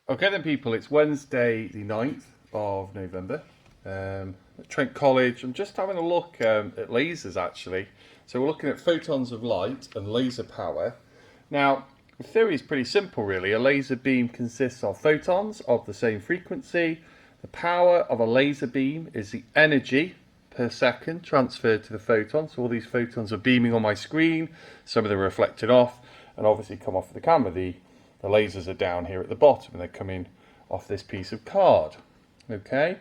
Okay then people, it's Wednesday the 9th of November at Trent College. I'm just having a look at lasers actually. So we're looking at photons of light and laser power. Now the theory is pretty simple really. A laser beam consists of photons of the same frequency. The power of a laser beam is the energy per second transferred to the photon. So all these photons are beaming on my screen, some of them are reflected off and obviously come off the camera. The lasers are down here at the bottom and they're coming off this piece of card. Okay,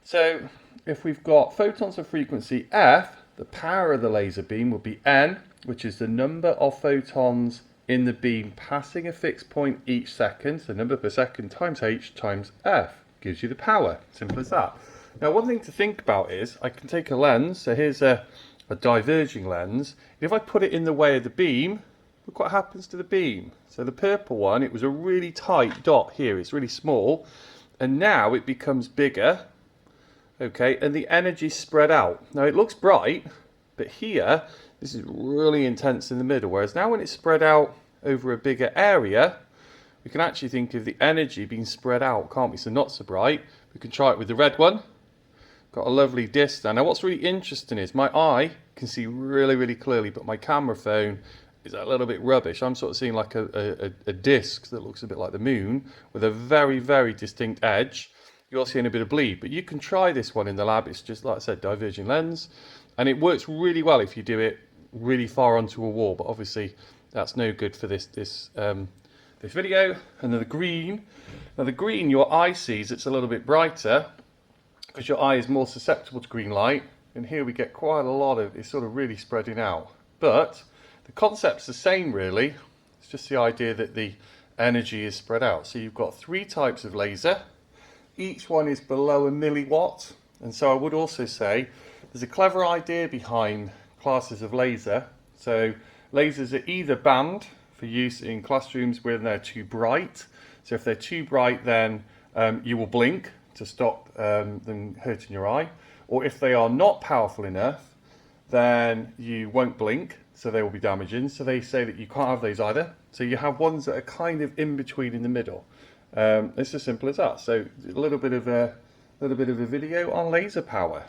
so if we've got photons of frequency f, the power of the laser beam will be n, which is the number of photons in the beam passing a fixed point each second. So number per second times h times f gives you the power. Simple as that. Now one thing to think about is I can take a lens. So here's a diverging lens. If I put it in the way of the beam, look what happens to the beam. So the purple one, it was a really tight dot here. It's really small. And now it becomes bigger. Okay, and the energy spread out. Now it looks bright, but here, this is really intense in the middle. Whereas now when it's spread out over a bigger area, we can actually think of the energy being spread out, can't we? So not so bright. We can try it with the red one. Got a lovely disc there. Now what's really interesting is my eye can see really, really clearly, but my camera phone is a little bit rubbish. I'm sort of seeing like a disc that looks a bit like the moon with a very, very distinct edge. You're seeing a bit of bleed, but you can try this one in the lab. It's just, like I said, diverging lens, and it works really well if you do it really far onto a wall, but obviously that's no good for this video. And then the green. Now the green, your eye sees it's a little bit brighter because your eye is more susceptible to green light, and here we get quite a lot of it's sort of really spreading out. But the concept's the same really. It's just the idea that the energy is spread out. So you've got three types of laser. Each one is below a milliwatt. And so I would also say there's a clever idea behind classes of laser. So lasers are either banned for use in classrooms when they're too bright. So if they're too bright, then you will blink to stop them hurting your eye. Or if they are not powerful enough, then you won't blink, so they will be damaging. So they say that you can't have those either. So you have ones that are kind of in between in the middle. It's as simple as that. So a little bit of a video on laser power.